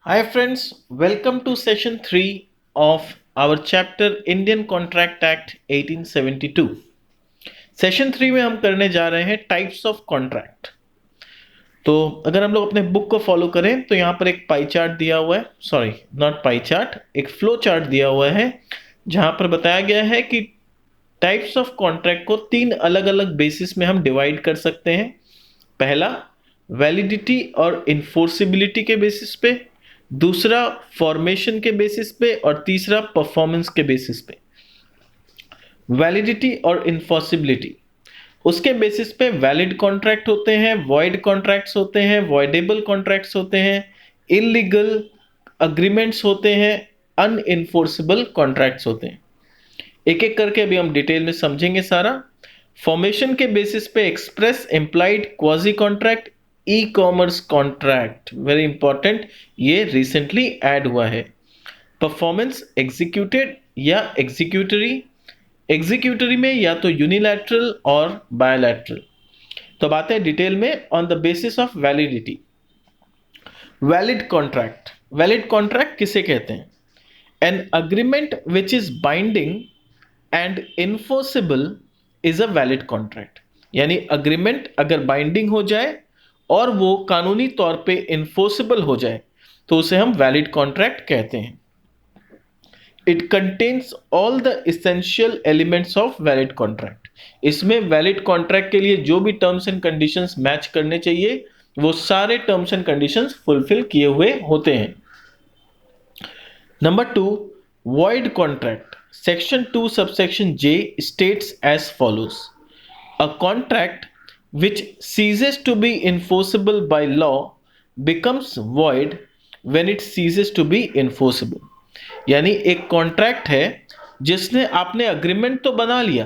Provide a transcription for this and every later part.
Hi friends, welcome to session 3 of our chapter Indian Contract Act 1872. Session 3 में हम करने जा रहे हैं टाइप्स ऑफ कॉन्ट्रैक्ट। तो अगर हम लोग अपने बुक को फॉलो करें तो यहाँ पर एक पाई चार्ट दिया हुआ है, सॉरी नॉट पाई चार्ट, एक फ्लो चार्ट दिया हुआ है जहाँ पर बताया गया है कि टाइप्स ऑफ कॉन्ट्रैक्ट को 3 अलग अलग बेसिस में हम डिवाइड कर सकते हैं। पहला वैलिडिटी और इन्फोर्सिबिलिटी के बेसिस पे, दूसरा फॉर्मेशन के बेसिस पे और तीसरा परफॉर्मेंस के बेसिस पे। वैलिडिटी और इन्फोर्सिबिलिटी, उसके बेसिस पे वैलिड कॉन्ट्रैक्ट होते हैं, वॉइड कॉन्ट्रैक्ट्स होते हैं, वॉइडेबल कॉन्ट्रैक्ट्स होते हैं, इलीगल अग्रीमेंट्स होते हैं, अनइन्फोर्सेबल कॉन्ट्रैक्ट्स होते हैं। एक एक करके अभी हम डिटेल में समझेंगे सारा। फॉर्मेशन के बेसिस पे express, implied, quasi contract, e commerce contract, very important, ये रिसेंटली ऐड हुआ है। परफॉर्मेंस एग्जीक्यूटेड या एग्जीक्यूटरी, एग्जीक्यूटरी में या तो यूनिलैटरल और बायोलैटरल। तो अब आते हैं डिटेल में on the basis of validity. Valid contract, valid contract किसे कहते हैं? An agreement which is binding and enforceable is a valid contract. यानी अग्रीमेंट अगर बाइंडिंग हो जाए और वो कानूनी तौर पे इन्फोर्सेबल हो जाए तो उसे हम वैलिड कॉन्ट्रैक्ट कहते हैं। It contains all the essential elements of valid contract. इसमें वैलिड कॉन्ट्रैक्ट के लिए जो भी टर्म्स एंड कंडीशंस मैच करने चाहिए वो सारे टर्म्स एंड कंडीशंस फुलफिल किए हुए होते हैं। Number 2, void contract. Section 2 subsection J states as follows: a contract which ceases to be enforceable by law becomes void when it ceases to be enforceable. यानी एक कॉन्ट्रैक्ट है जिसने आपने agreement तो बना लिया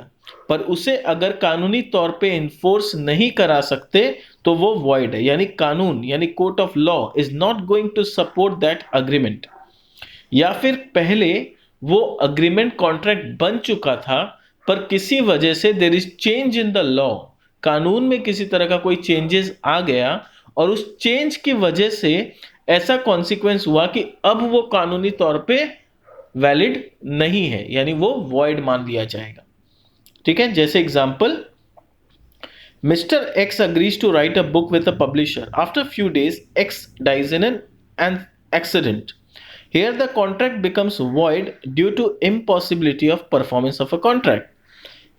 पर उसे अगर कानूनी तौर पे इन्फोर्स नहीं करा सकते तो वो void है। यानी कानून यानी court of law is not going to support that agreement, या फिर पहले वो अग्रीमेंट कॉन्ट्रैक्ट बन चुका था पर किसी वजह से there is change in the law, कानून में किसी तरह का कोई चेंजेस आ गया और उस चेंज की वजह से ऐसा कॉन्सिक्वेंस हुआ कि अब वो कानूनी तौर पे वैलिड नहीं है, यानी वो वॉइड मान लिया जाएगा। ठीक है, जैसे example, mister x agrees to write a book with a publisher. After few days x dies in an accident. Here the contract becomes void due to impossibility of performance of a contract.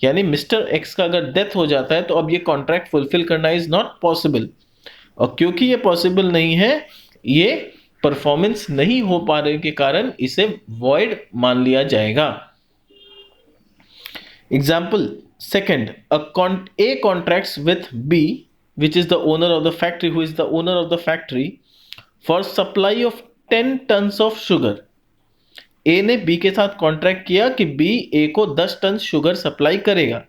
यानी mister x का अगर death हो जाता है तो अब ये contract fulfil करना इज नॉट पॉसिबल, और क्योंकि ये पॉसिबल नहीं है, ये परफॉर्मेंस नहीं हो पा रहे के कारण इसे void मान लिया जाएगा। Example second, A contracts with B, which is the owner of the factory, who is the owner of the factory, for supply of 10 tons of sugar. A ने बी के साथ कॉन्ट्रैक्ट किया कि बी ए को 10 ton sugar supply करेगा,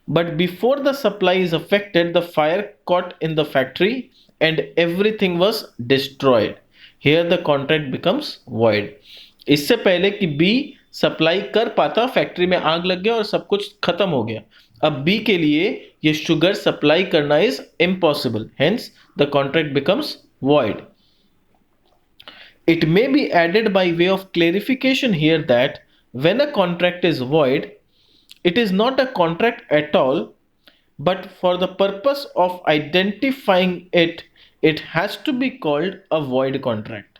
but before the supply is affected the fire caught in the factory and everything was destroyed. Here the contract becomes void. इससे पहले कि बी सप्लाई कर पाता, फैक्ट्री में आग लग गया और सब कुछ खत्म हो गया। अब बी के लिए ये शुगर सप्लाई करना is impossible, hence the contract becomes void. It may be added by way of clarification here that when a contract is void, it is not a contract at all, but for the purpose of identifying it, it has to be called a void contract.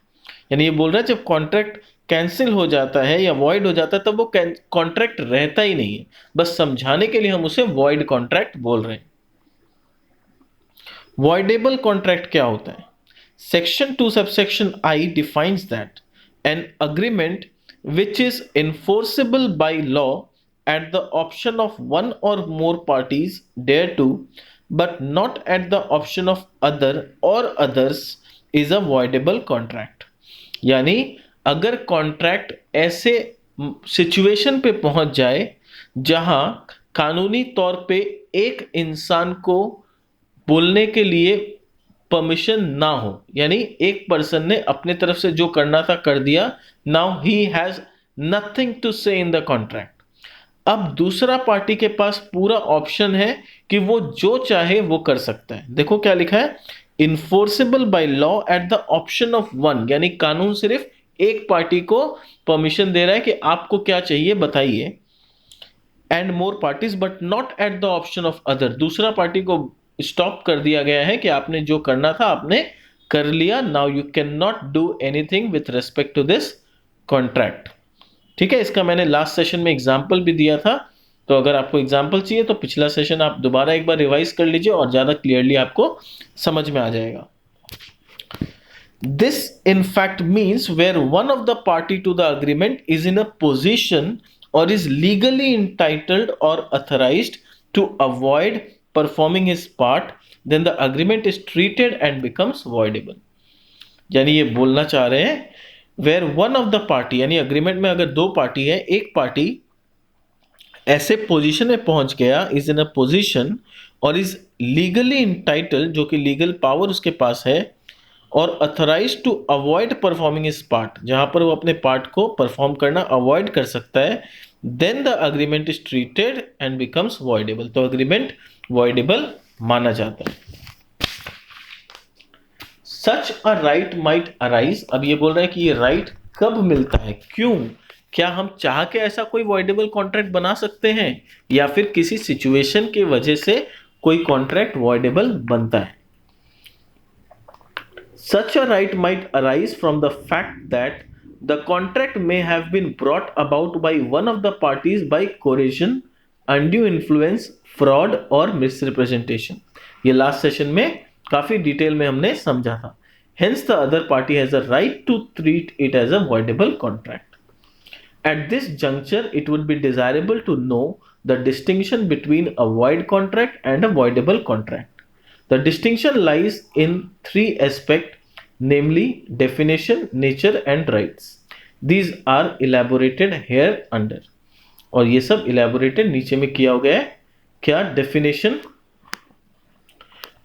यानी ये बोल रहा है जब contract cancel हो जाता है या void हो जाता है तब वो कॉन्ट्रैक्ट रहता ही नहीं है, बस समझाने के लिए हम उसे void कॉन्ट्रैक्ट बोल रहे हैं। voidable कॉन्ट्रैक्ट क्या होता है? Section 2 subsection I defines that an agreement which is enforceable by law at the option of one or more parties thereto, but not at the option of other or others, is a voidable contract. यानी अगर contract ऐसे situation पे पहुंच जाए जहां कानूनी तौर पे एक इंसान को बोलने के लिए परमिशन ना हो, यानी एक पर्सन ने अपने तरफ से जो करना था कर दिया, now he has nothing to say in the contract. अब दूसरा पार्टी के पास पूरा ऑप्शन है कि वो जो चाहे वो कर सकता है। देखो क्या लिखा है, enforceable by law at the option of one, यानी कानून सिर्फ एक पार्टी को परमिशन दे रहा है कि आपको क्या चाहिए बताइए, and more parties but not at the option of other, दूसरा पार्टी को स्टॉप कर दिया गया है कि आपने जो करना था आपने कर लिया, now you cannot do anything with respect to this contract. ठीक है, इसका मैंने लास्ट सेशन में एग्जाम्पल भी दिया था, तो अगर आपको एग्जाम्पल चाहिए तो पिछला सेशन आप दोबारा एक बार रिवाइज कर लीजिए और ज्यादा क्लियरली आपको समझ में आ जाएगा। This in fact means where one of the party to the agreement is in a position or is legally entitled or authorized to avoid performing his part, then the agreement is treated and becomes voidable। यानी ये बोलना चाह रहे हैं where one of the party, यानी agreement में अगर दो पार्टी है, एक पार्टी ऐसे पोजीशन में पहुंच गया, इज इन अ पोजीशन और इज लीगली इंटाइटल्ड, जो कि लीगल पावर उसके पास है, और अथोराइज टू अवॉइड परफॉर्मिंग इस पार्ट, जहां पर वो अपने पार्ट को परफॉर्म करना अवॉइड कर सकता है, then the agreement is treated and becomes voidable, तो अग्रीमेंट वॉइडेबल माना जाता है। Such a right might arise, अब ये बोल रहे हैं कि ये राइट कब मिलता है, क्यों, क्या हम चाह के ऐसा कोई वॉइडेबल कॉन्ट्रैक्ट बना सकते हैं, या फिर किसी सिचुएशन की वजह से कोई कॉन्ट्रैक्ट वॉइडेबल बनता है। Such a right might arise from the fact that the contract may have been brought about by one of the parties by coercion, undue influence, fraud और misrepresentation। ये लास्ट सेशन में काफी detail में हमने समझा था। Hence the other party has a right to treat it as a voidable contract। At this juncture, it would be desirable to know the distinction between a void contract and a voidable contract। The distinction lies in three aspects, namely definition, nature and rights। These are elaborated here under। और ये सब elaborated नीचे में किया हो गया है। क्या definition?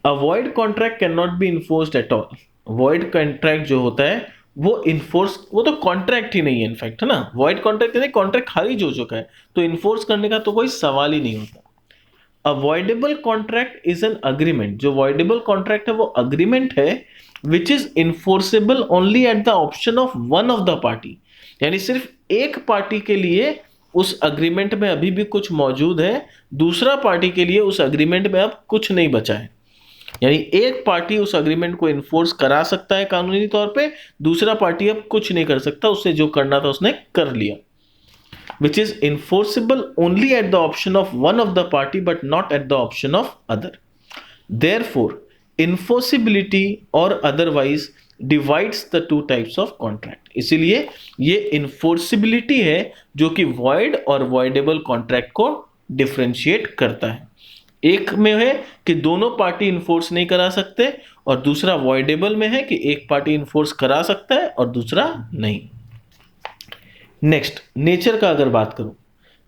A void contract cannot be enforced at all। void contract जो होता है वो इन्फोर्स, वो तो कॉन्ट्रैक्ट ही नहीं है इनफैक्ट, है ना। void contract यानी कॉन्ट्रैक्ट खारिज हो चुका है, तो इन्फोर्स करने का तो कोई सवाल ही नहीं होता। Avoidable contract is an agreement, जो वॉइडेबल कॉन्ट्रैक्ट है वो अग्रीमेंट है which is enforceable only at the option of one of the party, यानी सिर्फ एक पार्टी के लिए उस अग्रीमेंट में अभी भी कुछ मौजूद है, दूसरा पार्टी के लिए उस अग्रीमेंट में अब कुछ नहीं बचा है। यानी एक पार्टी उस अग्रीमेंट को इन्फोर्स करा सकता है कानूनी तौर पे, दूसरा पार्टी अब कुछ नहीं कर सकता, उससे जो करना था उसने कर लिया। Which is enforceable only at the option of one of the party but not at the option of other। Therefore, enforceability or otherwise divides the two types of contract। इसीलिए ये enforceability है जो कि void और voidable contract को differentiate करता है। एक में है कि दोनों पार्टी इन्फोर्स नहीं करा सकते, और दूसरा voidable में है कि एक पार्टी इन्फोर्स करा सकता है और दूसरा नहीं। नेक्स्ट, नेचर का अगर बात करूं,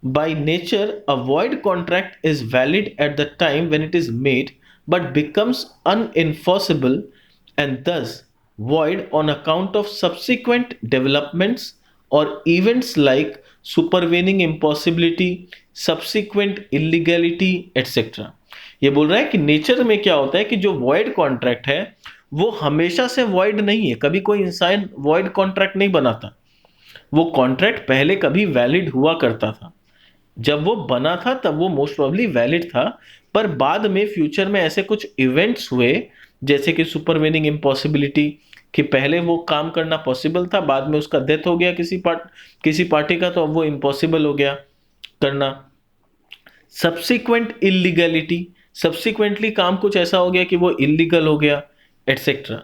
by nature a void contract is valid at the time when it is made but becomes unenforceable and thus void on account of subsequent developments or events like supervening impossibility, subsequent illegality etc। ये बोल रहा है कि nature में क्या होता है कि जो void कॉन्ट्रैक्ट है वो हमेशा से void नहीं है, कभी कोई इंसान void कॉन्ट्रैक्ट नहीं बनाता। वो कॉन्ट्रैक्ट पहले कभी वैलिड हुआ करता था, जब वो बना था तब वो मोस्ट प्रोबेबली वैलिड था, पर बाद में फ्यूचर में ऐसे कुछ इवेंट्स हुए जैसे कि सुपरवेनिंग इम्पॉसिबिलिटी, कि पहले वो काम करना पॉसिबल था, बाद में उसका डेथ हो गया किसी पार्टी का, तो अब वो इम्पॉसिबल हो गया करना। सब्सिक्वेंट इलीगलिटी, सब्सिक्वेंटली काम कुछ ऐसा हो गया कि वो इलीगल हो गया etcetera.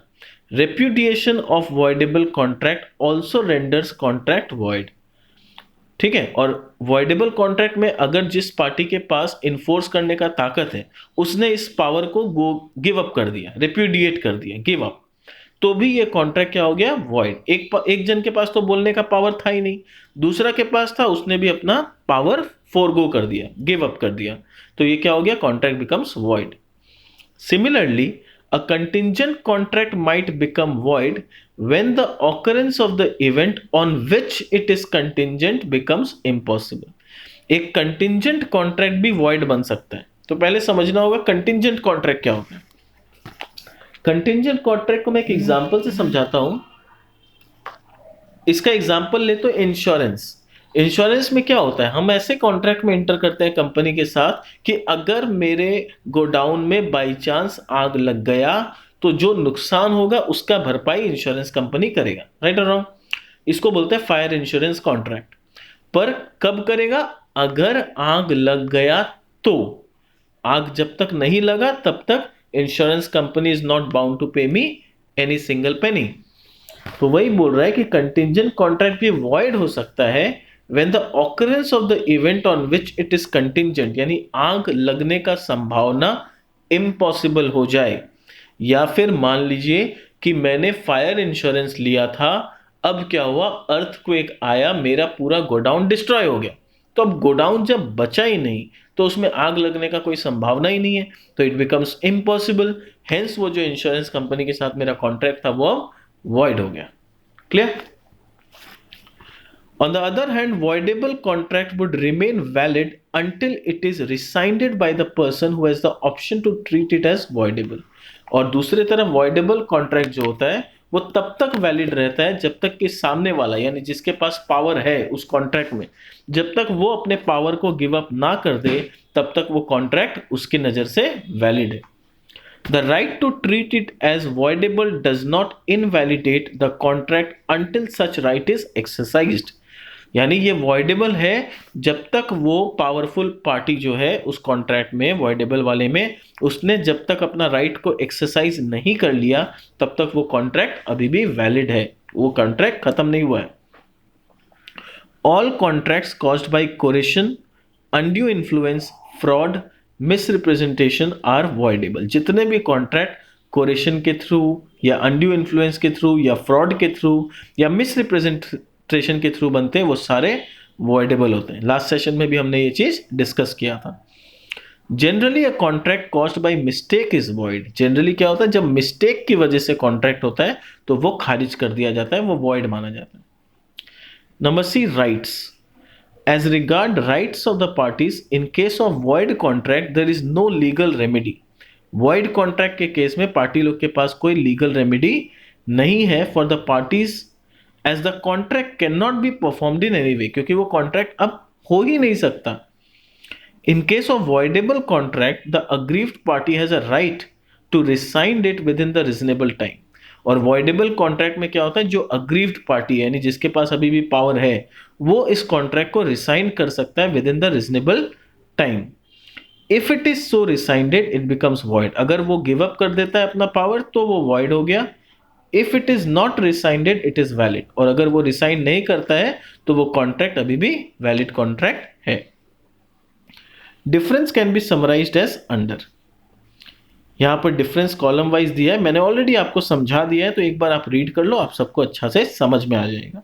Repudiation of voidable contract also renders contract void. ठीक है, और वॉइडेबल कॉन्ट्रैक्ट में अगर जिस पार्टी के पास इन्फोर्स करने का ताकत है उसने इस पावर को गिव अप कर दिया, रेप्यूडिएट कर दिया, गिव अप, तो भी ये कॉन्ट्रैक्ट क्या हो गया, वॉइड। एक जन के पास तो बोलने का पावर था ही नहीं, दूसरा के पास था, उसने भी अपना पावर फोरगो कर दिया, गिव अप कर दिया, तो ये क्या हो गया, contract becomes void. Similarly a contingent contract might become void when the occurrence of the event on which it is contingent becomes impossible। एक contingent contract भी void बन सकता है, तो पहले समझना होगा contingent contract क्या होता है। कंटिंजेंट कॉन्ट्रैक्ट को मैं एक एग्जांपल से समझाता हूं। इसका एग्जांपल ले तो इंश्योरेंस। इंश्योरेंस में क्या होता है, हम ऐसे कॉन्ट्रैक्ट में एंटर करते हैं कंपनी के साथ कि अगर मेरे गोडाउन में बाई चांस आग लग गया तो जो नुकसान होगा उसका भरपाई इंश्योरेंस कंपनी करेगा। राइट और रॉन्ग? इसको बोलते हैं फायर इंश्योरेंस कॉन्ट्रैक्ट। पर कब करेगा? अगर आग लग गया तो। आग जब तक नहीं लगा तब तक insurance company is not bound to pay me any single penny. तो वही बोल रहा है कि कंटिंजेंट कॉन्ट्रैक्ट भी वॉइड हो सकता है when the occurrence of the event on which it is contingent, यानी आग लगने का संभावना इम्पॉसिबल हो जाए। या फिर मान लीजिए कि मैंने फायर इंश्योरेंस लिया था, अब क्या हुआ, अर्थक्वेक आया, मेरा पूरा गोडाउन डिस्ट्रॉय हो गया। तो अब गोडाउन जब बचा ही नहीं तो उसमें आग लगने का कोई संभावना ही नहीं है, तो इट बिकम्स इम्पॉसिबल। हेंस वो जो इंश्योरेंस कंपनी के साथ मेरा कॉन्ट्रैक्ट था वो void हो गया। Clear? On the other hand, voidable contract would remain valid until it is rescinded by the person who has the option to treat it as voidable। और दूसरी तरफ voidable contract जो होता है वो तब तक वैलिड रहता है जब तक कि सामने वाला, यानी जिसके पास पावर है उस कॉन्ट्रैक्ट में, जब तक वो अपने पावर को गिव अप ना कर दे तब तक वो कॉन्ट्रैक्ट उसकी नजर से वैलिड है। The right to treat it as voidable does not invalidate the contract until such right is exercised। यानी ये voidable है जब तक वो पावरफुल पार्टी जो है उस कॉन्ट्रैक्ट में, voidable वाले में, उसने जब तक अपना राइट को एक्सरसाइज नहीं कर लिया तब तक वो कॉन्ट्रैक्ट अभी भी वैलिड है, वो कॉन्ट्रैक्ट खत्म नहीं हुआ है। All contracts caused by coercion, undue influence, fraud, misrepresentation are voidable. जितने भी कॉन्ट्रैक्ट कोरेशन के थ्रू या अनड्यू इन्फ्लुएंस के थ्रू या फ्रॉड के थ्रू या मिसरिप्रेजेंटेशन के थ्रू बनते हैं वो सारे वॉइडेबल होते हैं। लास्ट सेशन में भी हमने ये चीज डिस्कस किया था। Generally a contract caused by mistake is void. Generally क्या होता है, जब मिस्टेक की वजह से कॉन्ट्रैक्ट होता है तो वो खारिज कर दिया जाता है, वो वॉइड माना जाता है। Number C, rights. As regard rights of the parties, in case of void contract, there is no legal remedy। void contract के केस में पार्टी लोग के पास कोई legal remedy नहीं है for the parties, as the contract cannot be performed in any way, क्योंकि वो contract अब हो ही नहीं सकता। In case of voidable contract, the aggrieved party has a right to rescind it within the reasonable time। और voidable contract में क्या होता है, जो aggrieved party है यानी जिसके पास अभी भी पावर है वो इस कॉन्ट्रैक्ट को रिसाइन कर सकता है with in the reasonable time. If it is so रिसाइंडेड it becomes void. अगर वो गिव अप कर देता है अपना पावर तो वो वॉइड हो गया। If it is not रिसाइंडेड it is valid. और अगर वो रिसाइन नहीं करता है तो वो कॉन्ट्रैक्ट अभी भी वैलिड कॉन्ट्रैक्ट है। Difference can be summarised as under. यहां पर डिफरेंस कॉलम वाइज दिया है, मैंने ऑलरेडी आपको समझा दिया है तो एक बार आप रीड कर लो, आप सबको अच्छा से समझ में आ जाएगा।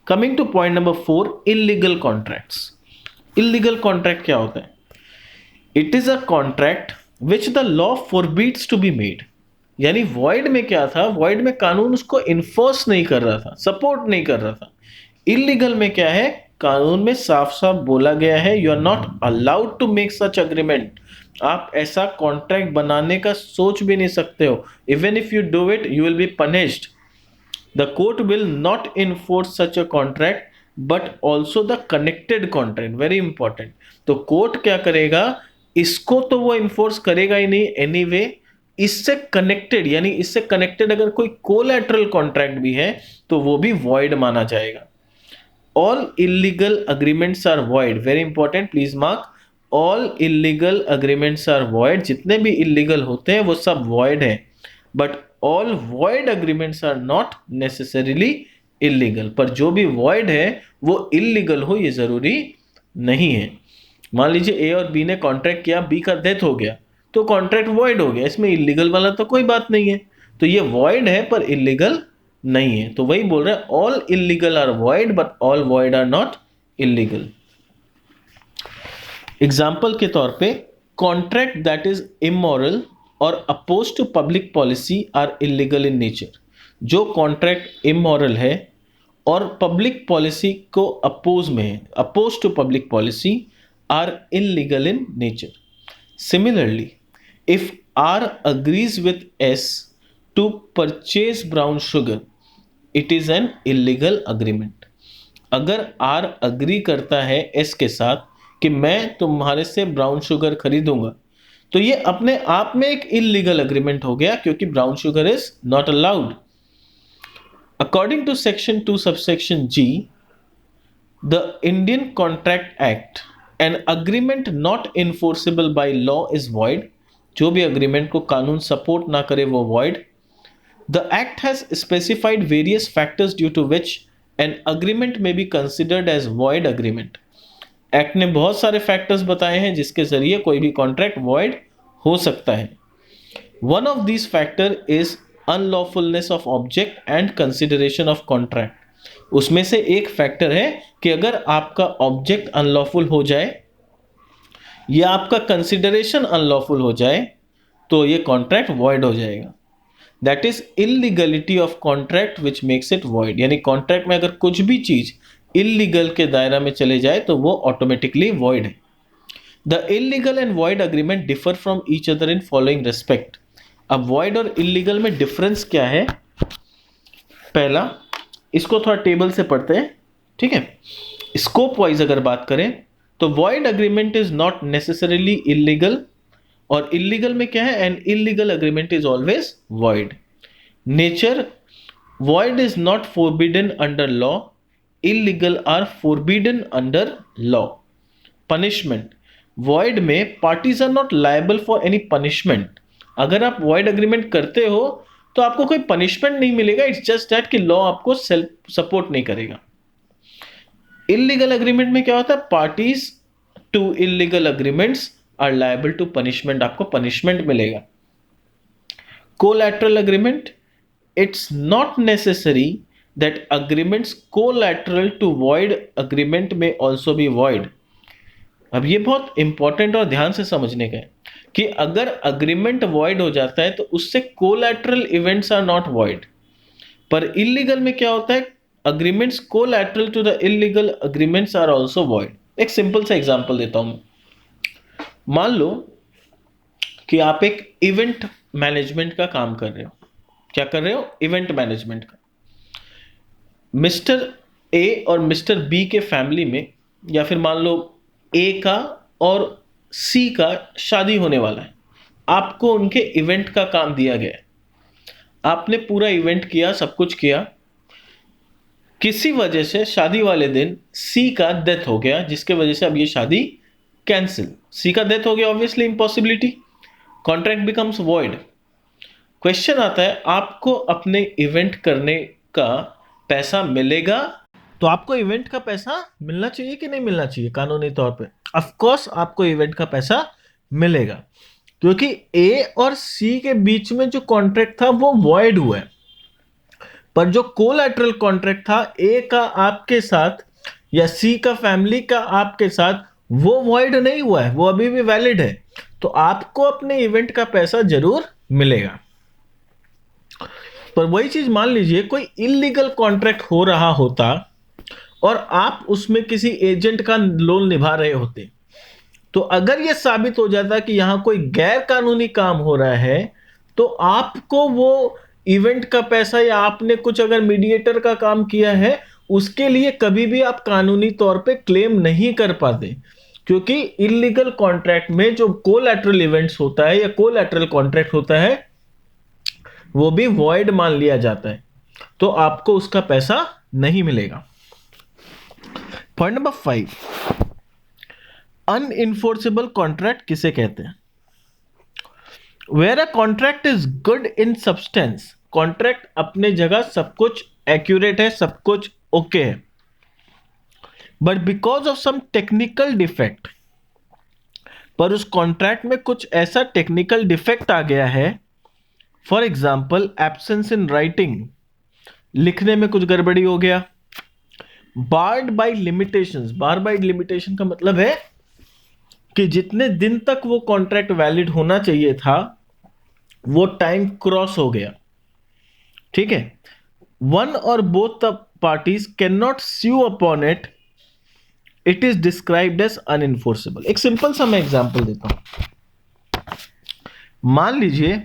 Coming to point number 4, illegal contracts. Illegal contract क्या होता है? It is a contract which the law forbids to be made. यानी वॉइड में क्या था, वॉइड में कानून उसको इन्फोर्स नहीं कर रहा था, सपोर्ट नहीं कर रहा था। इलीगल में क्या है, कानून में साफ साफ बोला गया है you are not allowed to make such agreement. आप ऐसा कॉन्ट्रैक्ट बनाने का सोच भी नहीं सकते हो। Even if you do it you will be punished. The court will not enforce such a contract but also the connected contract। very important। तो कोर्ट क्या करेगा, इसको तो वो इन्फोर्स करेगा ही नहीं एनीवे, इससे कनेक्टेड यानी इससे कनेक्टेड अगर कोई कोलैटरल कॉन्ट्रैक्ट भी है तो वो भी वॉइड माना जाएगा। All illegal agreements are void. Very important, please mark, all illegal agreements are void. जितने भी इलीगल होते हैं वो सब वॉइड है, but all void agreements are not necessarily illegal. पर जो भी वॉइड है वो इलीगल हो ये जरूरी नहीं है। मान लीजिए ए और बी ने कॉन्ट्रैक्ट किया, बी का डेथ हो गया तो कॉन्ट्रैक्ट वॉइड हो गया, इसमें इलीगल वाला तो कोई बात नहीं है। तो ये वॉइड है पर इलीगल नहीं है। तो वही बोल रहे हैं all illegal are void but all void are not illegal. Example के तौर पे, कॉन्ट्रैक्ट दैट इज इमोरल और oppose to public policy are illegal in nature. जो कॉन्ट्रैक्ट इमोरल है और पब्लिक पॉलिसी को अपोज में है, oppose to public policy, are illegal in nature. Similarly, if R agrees with S to purchase brown sugar, it is an illegal agreement. अगर R agree करता है S के साथ कि मैं तुम्हारे से ब्राउन शुगर खरीदूंगा, तो ये अपने आप में एक इलीगल अग्रीमेंट हो गया, क्योंकि brown sugar is not allowed. According to section 2 subsection G, the Indian contract act, an agreement not enforceable by law is void. जो भी अग्रीमेंट को कानून सपोर्ट ना करे वो void. The Act has specified various factors due to which an agreement may be considered as void agreement. Act ने बहुत सारे फैक्टर्स बताए हैं जिसके जरिए कोई भी कॉन्ट्रैक्ट void हो सकता है. One of these factor is unlawfulness of object and consideration of contract. उसमें से एक फैक्टर है कि अगर आपका ऑब्जेक्ट अनलॉफुल हो जाए या आपका कंसिडरेशन अनलॉफुल हो जाए तो ये कॉन्ट्रैक्ट void हो जाएगा. That is illegality of contract which makes it void. यानी कॉन्ट्रैक्ट में अगर कुछ भी चीज इलीगल के दायरा में चले जाए तो वो ऑटोमेटिकली वॉइड है. The illegal and void agreement differ from each other in following respect. अब वॉइड और इलीगल में डिफरेंस क्या है? पहला, इसको थोड़ा टेबल से पढ़ते हैं, ठीक है. स्कोप वाइज अगर बात करें तो void agreement is not necessarily illegal, और इलीगल में क्या है? An illegal agreement is always void. Nature, void is not forbidden under law, illegal are forbidden under law. Punishment, void में parties are not liable for any punishment. अगर आप void agreement करते हो तो आपको कोई पनिशमेंट नहीं मिलेगा, इट्स जस्ट दैट कि लॉ आपको सेल्फ सपोर्ट नहीं करेगा. इलीगल अग्रीमेंट में क्या होता है? Parties to illegal agreements are liable to punishment, आपको पनिशमेंट मिलेगा. Collateral agreement, it's not necessary that agreements collateral to void agreement में ऑल्सो बी वॉइड. अब ये बहुत इंपॉर्टेंट और ध्यान से समझने का है कि अगर अग्रीमेंट वॉइड हो जाता है तो उससे collateral events are not void. पर इलीगल में क्या होता है? Agreements collateral to the illegal agreements are also void. एक सिंपल सा एग्जाम्पल देता हूं. मान लो कि आप एक इवेंट मैनेजमेंट का काम कर रहे हो. क्या कर रहे हो? इवेंट मैनेजमेंट का. मिस्टर ए और मिस्टर बी के फैमिली में, या फिर मान लो ए का और सी का शादी होने वाला है. आपको उनके इवेंट का काम दिया गया है. आपने पूरा इवेंट किया, सब कुछ किया. किसी वजह से शादी वाले दिन सी का डेथ हो गया, जिसके वजह से अब ये शादी कैंसिल. सी का डेथ हो गया, obviously impossibility, contract becomes void. Question आता है, आपको अपने इवेंट करने का पैसा मिलेगा? तो आपको इवेंट का पैसा मिलना चाहिए कि नहीं मिलना चाहिए? कानूनी तौर पे ऑफ कोर्स आपको इवेंट का पैसा मिलेगा, क्योंकि ए और सी के बीच में जो कॉन्ट्रैक्ट था वो वॉइड हुआ है. पर जो कोलैटरल कॉन्ट्रैक्ट था ए का आपके साथ या सी का फैमिली का आपके साथ, वो वॉइड नहीं हुआ है, वो अभी भी वैलिड है. तो आपको अपने इवेंट का पैसा जरूर मिलेगा. पर वही चीज मान लीजिए कोई इलीगल कॉन्ट्रैक्ट हो रहा होता और आप उसमें किसी एजेंट का रोल निभा रहे होते, तो अगर यह साबित हो जाता कि यहां कोई गैर कानूनी काम हो रहा है तो आपको वो इवेंट का पैसा, या आपने कुछ अगर मीडिएटर का काम किया है, उसके लिए कभी भी आप कानूनी तौर पे क्लेम नहीं कर पाते, क्योंकि इलीगल कॉन्ट्रैक्ट में जो कोलैटरल इवेंट्स होता है या कोलैटरल कॉन्ट्रैक्ट होता है वो भी वॉइड मान लिया जाता है, तो आपको उसका पैसा नहीं मिलेगा. पॉइंट नंबर 5, अनइन्फोर्सेबल कॉन्ट्रैक्ट किसे कहते हैं? Where a contract is good in substance, contract अपने जगह सब कुछ एक्यूरेट है, सब कुछ ओके है, but because of some technical defect, पर उस कॉन्ट्रैक्ट में कुछ ऐसा टेक्निकल डिफेक्ट आ गया है, for example absence in writing, लिखने में कुछ गड़बड़ी हो गया, barred by limitations. Bar by limitation का मतलब है कि जितने दिन तक वो कॉन्ट्रैक्ट वैलिड होना चाहिए था वो टाइम क्रॉस हो गया, ठीक है. वन और both the parties can not sue upon it, it is described as unenforceable. एक सिंपल सा मैं एग्जांपल देता हूं. मान लीजिए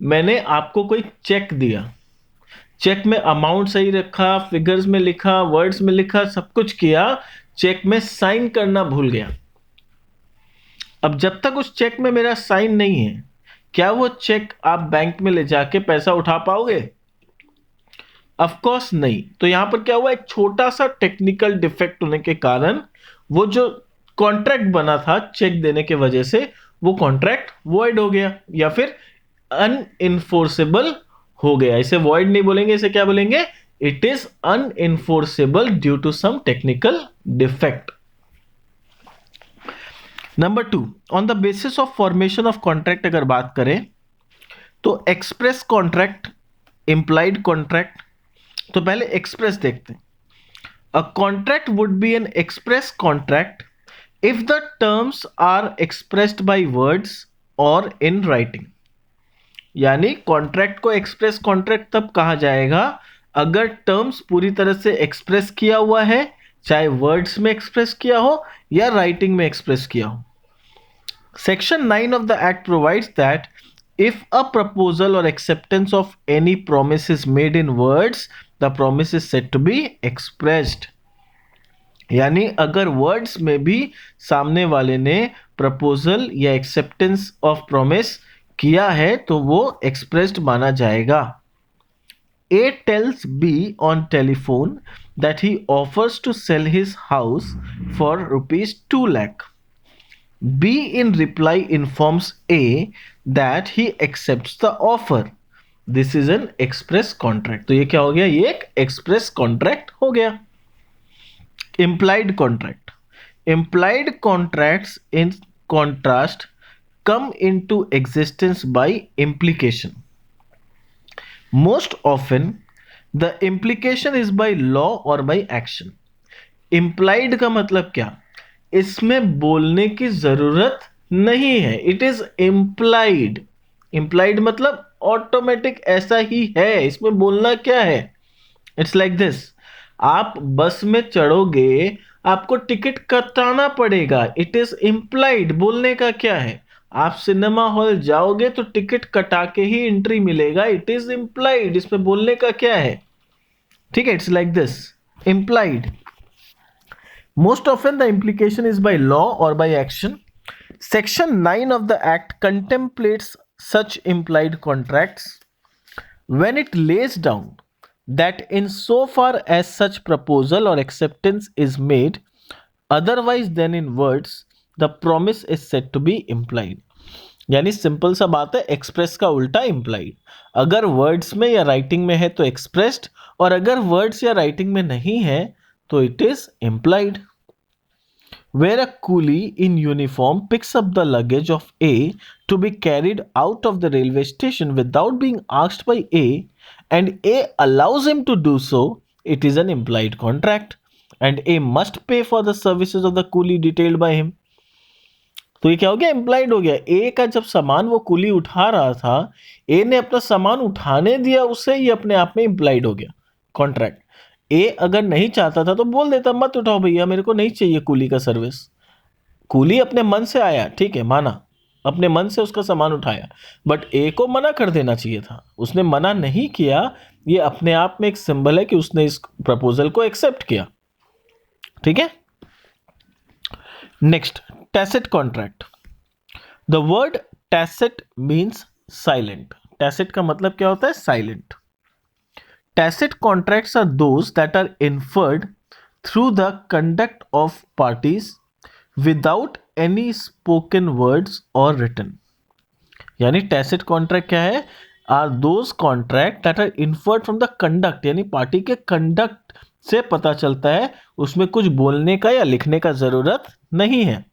मैंने आपको कोई चेक दिया, चेक में अमाउंट सही रखा, फिगर्स में लिखा, वर्ड्स में लिखा, सब कुछ किया, चेक में साइन करना भूल गया। अब जब तक उस चेक में मेरा साइन नहीं है, क्या वो चेक आप बैंक में ले जाके पैसा उठा पाओगे? ऑफ कोर्स नहीं। तो यहां पर क्या हुआ, एक छोटा सा टेक्निकल डिफेक्ट होने के कारण वो जो कॉन्ट्रैक्ट बना था चेक देने के वजह से, वो कॉन्ट्रैक्ट वॉइड हो गया या फिर अनइनफोर्सेबल हो गया। इसे वॉइड नहीं बोलेंगे, इसे क्या बोलेंगे? It is unenforceable due to some technical defect. Number 2, on the basis of formation of contract अगर बात करें तो एक्सप्रेस कॉन्ट्रैक्ट, इंप्लाइड कॉन्ट्रैक्ट। तो पहले एक्सप्रेस देखते हैं। A contract would be an express contract if the terms are expressed by words और in writing. यानी कॉन्ट्रैक्ट को एक्सप्रेस कॉन्ट्रैक्ट तब कहा जाएगा अगर टर्म्स पूरी तरह से एक्सप्रेस किया हुआ है, चाहे वर्ड्स में एक्सप्रेस किया हो या राइटिंग में एक्सप्रेस किया हो। Section 9 of the Act provides that if a proposal or acceptance of any promise is made in words, the promise is said to be expressed. यानी अगर वर्ड्स में भी सामने वाले ने प्रपोजल या एक्सेप्टेंस ऑफ प्रॉमिस किया है तो वो एक्सप्रेस्ड माना जाएगा। A tells B on telephone that he offers to sell his house for rupees 2 lakh. B in reply informs A that he accepts the offer. This is an express contract. तो ये क्या हो गया? ये एक express contract हो गया। Implied contract. Implied contracts in contrast come into existence by implication. Most often the implication is by law or by action. Implied का मतलब क्या? इसमें बोलने की जरूरत नहीं है, इट इज इम्प्लाइड। इम्प्लाइड मतलब ऑटोमेटिक ऐसा ही है, इसमें बोलना क्या है? इट्स लाइक दिस, आप बस में चढ़ोगे, आपको टिकट कटाना पड़ेगा, इट इज इम्प्लाइड। बोलने का क्या है? आप सिनेमा हॉल जाओगे तो टिकट कटा के ही एंट्री मिलेगा, इट इज इम्प्लाइड। इसमें बोलने का क्या है? ठीक है, it's like this, implied. Most often the implication is by law or by action. Section 9 of the Act contemplates such implied contracts when it lays down that insofar as such proposal or acceptance is made otherwise than in words, the promise is said to be implied. यानी simple सा बात है, express का उल्टा implied. अगर words में या writing में है तो एक्सप्रेस्ड, और अगर वर्ड्स या राइटिंग में नहीं है तो it is implied. Where a coolie in uniform picks up the luggage of A to be carried out of the railway station without being asked by A, and A allows him to do so, it is an implied contract, and A must pay for the services of the coolie detailed by him. तो ये क्या हो गया? Implied हो गया। ए का जब सामान वो कुली उठा रहा था, ए ने अपना सामान उठाने दिया उसे, ये अपने आप में इम्प्लाइड हो गया कॉन्ट्रैक्ट। ए अगर नहीं चाहता था तो बोल देता मत उठाओ भैया, मेरे को नहीं चाहिए कूली का सर्विस। कूली अपने मन से आया, ठीक है, माना, अपने मन से उसका सामान उठाया, बट ए को मना कर देना चाहिए था, उसने मना नहीं किया। ये अपने आप में एक सिंबल है कि उसने इस प्रपोजल को एक्सेप्ट किया। ठीक है, next, tacit contract. The word tacit means silent. Tacit का मतलब क्या होता है? Silent. Tacit contracts are those that are inferred through the conduct of parties without any spoken words or written. यानी tacit contract क्या है? Are those contract that are inferred from the conduct, यानी party के conduct से पता चलता है, उसमें कुछ बोलने का या लिखने का जरूरत नहीं है।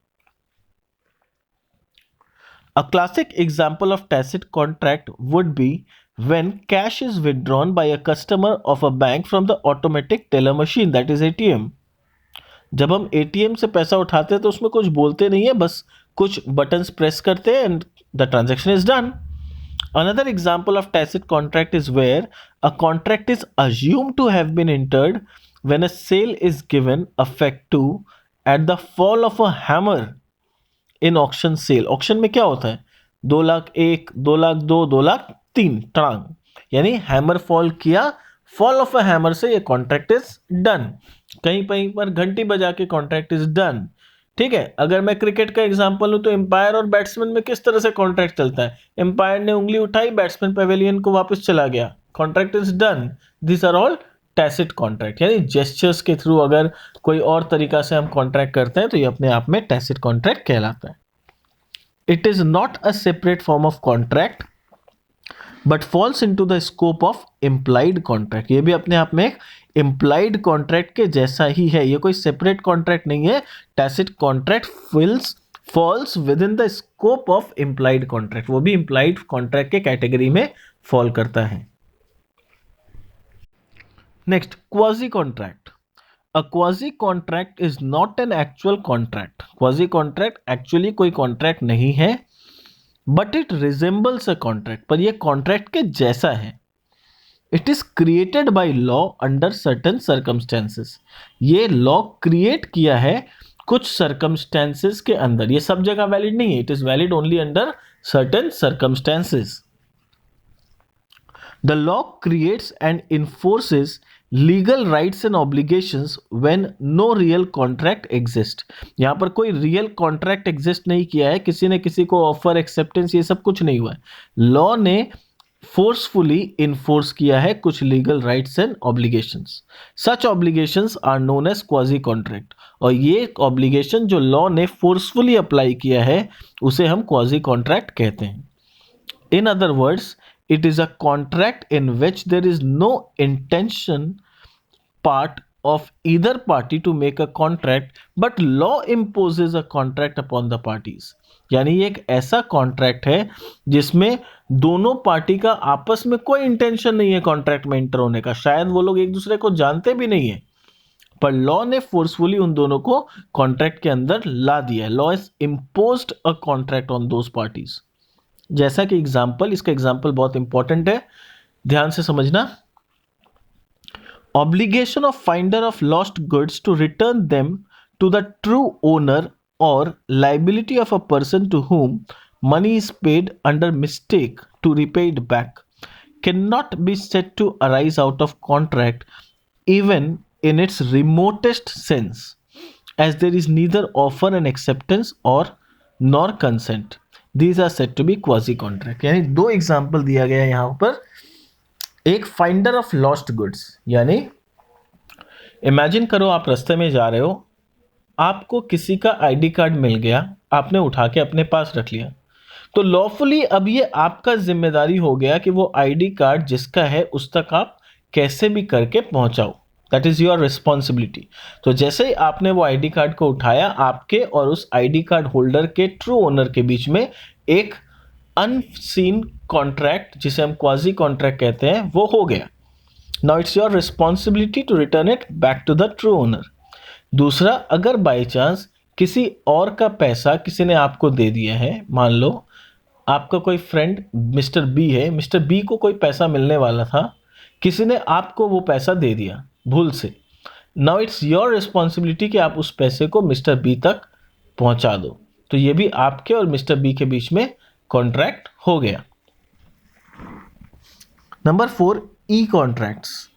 A classic example of tacit contract would be when cash is withdrawn by a customer of a bank from the automatic teller machine, that is ATM. जब हम ATM से पैसा उठाते हैं तो उसमें कुछ बोलते नहीं है, बस कुछ बटन्स प्रेस करते हैं and the transaction is done. Another example of tacit contract is where a contract is assumed to have been entered when a sale is given effect to at the fall of a hammer in auction sale. Auction में क्या होता है? 2,01,000, 2,02,000, 2,03,000 टांग, यानी hammer fall किया, fall of a hammer से ये contract is done. कहीं कहीं पर घंटी बजा के कॉन्ट्रैक्ट इज डन। ठीक है, अगर मैं क्रिकेट का एग्जांपल लूं तो एम्पायर और बैट्समैन में किस तरह से कॉन्ट्रैक्ट चलता है, एम्पायर ने उंगली उठाई, बैट्समैन पेवेलियन को वापस चला गया, contract is done. This are all tacit contract, यानी जेस्चर्स के थ्रू अगर कोई और तरीका से हम कॉन्ट्रैक्ट करते हैं तो ये अपने आप में टैसिट कॉन्ट्रैक्ट कहलाता है। It is not a separate form of contract but falls into the scope of implied contract. ये भी अपने आप में एक इम्प्लाइड कॉन्ट्रैक्ट के जैसा ही है, ये कोई सेपरेट कॉन्ट्रैक्ट नहीं है। Tacit contract falls within the scope of implied contract, वो भी इम्प्लाइड कॉन्ट्रैक्ट के कैटेगरी में फॉल करता है। Next, quasi contract. A quasi contract is not an actual contract. Quasi contract actually कोई कॉन्ट्रैक्ट नहीं है, but it resembles a contract, पर यह कॉन्ट्रैक्ट के जैसा है। It is created by law under certain circumstances. ये लॉ क्रिएट किया है कुछ सर्कमस्टेंसेस के अंदर, ये सब जगह वैलिड नहीं है, it is valid only under certain circumstances. The law creates and enforces legal rights and obligations when no real contract exists। यहाँ पर कोई रियल कॉन्ट्रैक्ट एग्जिस्ट नहीं किया है, किसी ने किसी को ऑफर एक्सेप्टेंस ये सब कुछ नहीं हुआ है। लॉ ने फोर्सफुली इन्फोर्स किया है कुछ legal rights and obligations. Such obligations are known as quasi contract, और ये ऑब्लिगेशन जो लॉ ने फोर्सफुली अप्लाई किया है उसे हम क्वाजी कॉन्ट्रैक्ट कहते हैं। In other words, it is a contract in which there is no intention part of either party to make a contract but law imposes a contract upon the parties। यानी ये एक ऐसा contract है जिसमें दोनों party का आपस में कोई इंटेंशन नहीं है कॉन्ट्रैक्ट में एंटर होने का, शायद वो लोग एक दूसरे को जानते भी नहीं है, पर लॉ ने फोर्सफुली उन दोनों को कॉन्ट्रैक्ट के अंदर ला दिया है। Law is imposed a contract on those parties. जैसा कि एग्जाम्पल, इसका एग्जाम्पल बहुत इंपॉर्टेंट है, ध्यान से समझना। Obligation of finder of lost goods to return them to the true owner और liability of a person to whom money is paid under mistake to repay it back cannot be said to arise out of contract even in its remotest sense, as there is neither offer and acceptance or nor consent। These are said to be quasi contract। यानी दो example दिया गया है यहां पर। एक finder of lost goods, यानी imagine करो आप रास्ते में जा रहे हो, आपको किसी का आईडी कार्ड मिल गया, आपने उठा के अपने पास रख लिया, तो लॉफुली अब ये आपका जिम्मेदारी हो गया कि वो आईडी कार्ड जिसका है उस तक आप कैसे भी करके पहुंचाओ, दैट इज योर रिस्पॉन्सिबिलिटी। तो जैसे ही आपने वो आईडी कार्ड को उठाया, आपके और उस आईडी कार्ड होल्डर के ट्रू ओनर के बीच में एक अनसीन कॉन्ट्रैक्ट, जिसे हम क्वाजी कॉन्ट्रैक्ट कहते हैं, वो हो गया। Now it's your responsibility to return it back to the true owner. दूसरा, अगर बाई चांस किसी और का पैसा किसी ने आपको दे दिया है, मान लो आपका कोई फ्रेंड मिस्टर बी है, मिस्टर बी को कोई पैसा मिलने वाला था, किसी ने आपको वो पैसा दे दिया भूल से। नाउ इट्स योर रिस्पॉन्सिबिलिटी कि आप उस पैसे को मिस्टर बी तक पहुंचा दो। तो ये भी आपके और मिस्टर बी के बीच में कॉन्ट्रैक्ट हो गया। Number 4, E contracts.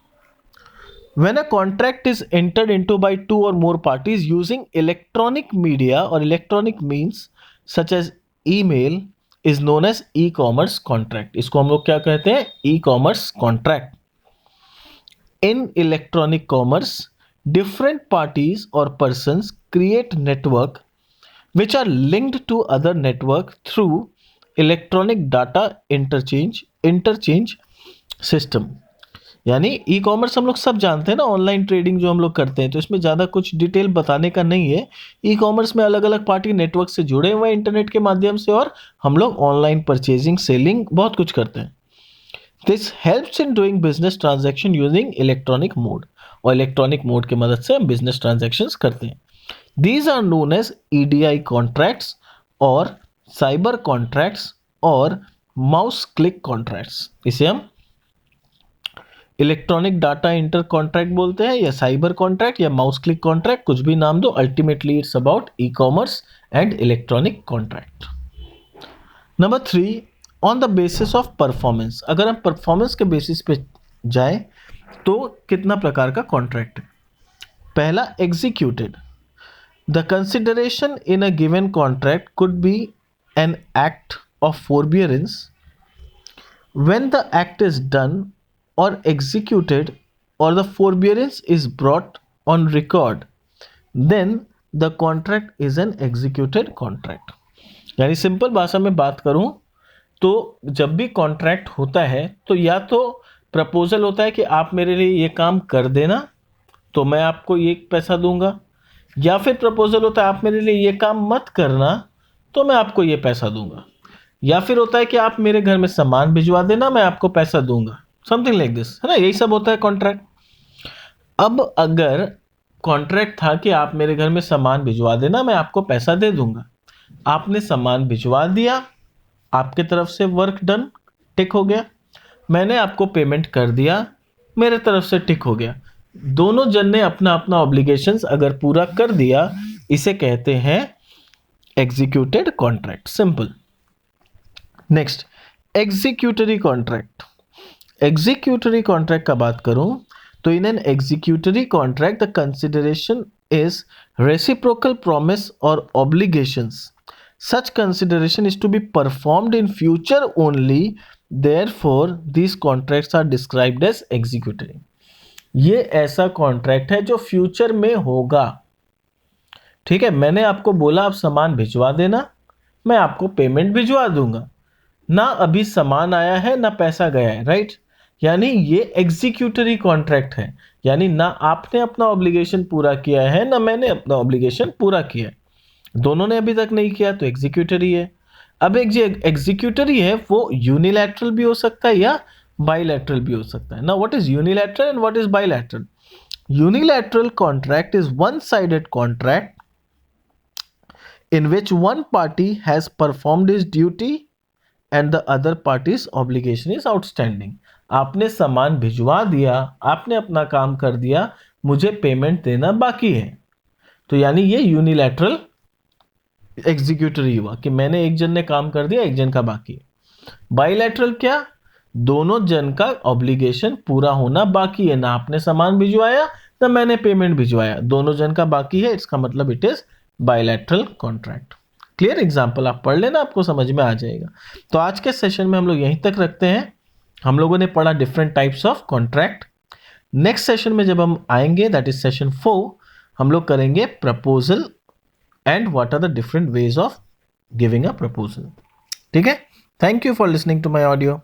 When a contract is entered into by two or more parties using electronic media or electronic means such as email is known as e-commerce contract। इसको हम लोग क्या कहते हैं? E-commerce contract। In electronic commerce, different parties or persons create network which are linked to other network through electronic data interchange system। यानी e commerce हम लोग सब जानते हैं ना, ऑनलाइन ट्रेडिंग जो हम लोग करते हैं, तो इसमें ज़्यादा कुछ डिटेल बताने का नहीं है। ई कॉमर्स में अलग अलग पार्टी नेटवर्क से जुड़े हुए हैं इंटरनेट के माध्यम से, और हम लोग ऑनलाइन परचेजिंग, सेलिंग बहुत कुछ करते हैं। This helps in doing business transaction using electronic mode, और इलेक्ट्रॉनिक मोड की मदद से हम बिजनेस ट्रांजैक्शंस करते हैं। These are known as EDI contracts और साइबर कॉन्ट्रैक्ट्स और माउस क्लिक कॉन्ट्रैक्ट्स। इसे हम इलेक्ट्रॉनिक डाटा इंटर कॉन्ट्रैक्ट बोलते हैं, या साइबर कॉन्ट्रैक्ट, या माउस क्लिक कॉन्ट्रैक्ट, कुछ भी नाम दो, ultimately it's about e commerce and electronic contract. Number 3, on the basis of performance. अगर हम परफॉर्मेंस के बेसिस पे जाए तो कितना प्रकार का कॉन्ट्रैक्ट है। पहला, executed. The consideration in a given contract could be an act of forbearance. When the act is done or executed or the forbearance is brought on record, then the contract is an executed contract. यानी simple भाषा में बात करूं तो जब भी contract होता है तो या तो प्रपोजल होता है कि आप मेरे लिए ये काम कर देना तो मैं आपको ये पैसा दूंगा, या फिर प्रपोजल होता है आप मेरे लिए ये काम मत करना तो मैं आपको ये पैसा दूंगा, या फिर होता है कि आप मेरे घर में सामान भिजवा देना मैं आपको पैसा दूंगा, समथिंग लाइक दिस, है ना। यही सब होता है कॉन्ट्रैक्ट। अब अगर कॉन्ट्रैक्ट था कि आप मेरे घर में सामान भिजवा देना मैं आपको पैसा दे दूंगा, आपने सामान भिजवा दिया, आपके तरफ से वर्क डन, टिक हो गया। मैंने आपको पेमेंट कर दिया, मेरे तरफ से टिक हो गया। दोनों जन ने अपना अपना ऑब्लिगेशंस अगर पूरा कर दिया, इसे कहते हैं executed contract, simple. Next, executory contract. Executory contract का बात करूं तो in an executory contract the consideration is reciprocal promise और obligations. Such consideration is to be performed in future only. Therefore, these contracts are described as executory. ये ऐसा contract है जो future में होगा। ठीक है, मैंने आपको बोला आप सामान भिजवा देना, मैं आपको पेमेंट भिजवा दूंगा, ना अभी सामान आया है ना पैसा गया है, राइट। यानी ये एग्जीक्यूटरी कॉन्ट्रैक्ट है, यानी ना आपने अपना ऑब्लिगेशन पूरा किया है ना मैंने अपना ऑब्लिगेशन पूरा किया है, दोनों ने अभी तक नहीं किया तो एग्जीक्यूटरी है। अब एक जो एग्जीक्यूटरी है वो यूनिलैटरल भी हो सकता है या बाइलैटरल भी हो सकता है। ना what is unilateral and what is bilateral? Unilateral contract is one sided contract in which one party has performed his duty and the other party's obligation is outstanding. आपने सामान भिजवा दिया, आपने अपना काम कर दिया, मुझे पेमेंट देना बाकी है, तो यानी ये यूनिलैटरल एग्जीक्यूटरी हुआ कि मैंने एक जन ने काम कर दिया, एक जन का बाकी है। बाइलैटरल क्या? दोनों जन का ऑब्लिगेशन पूरा होना बाकी है, ना आपने सामान भिजवाया ना मैंने पेमेंट भिजवाया, दोनों जन का बाकी है, इसका मतलब it is bilateral contract. Clear? Example आप पढ़ लेना, आपको समझ में आ जाएगा। तो आज के सेशन में हम लोग यहीं तक रखते हैं। हम लोगों ने पढ़ा different types of contract. Next session में जब हम आएंगे, दैट इज सेशन 4, हम लोग करेंगे proposal and what are the different ways of giving a proposal. ठीक है, thank you for listening to my audio.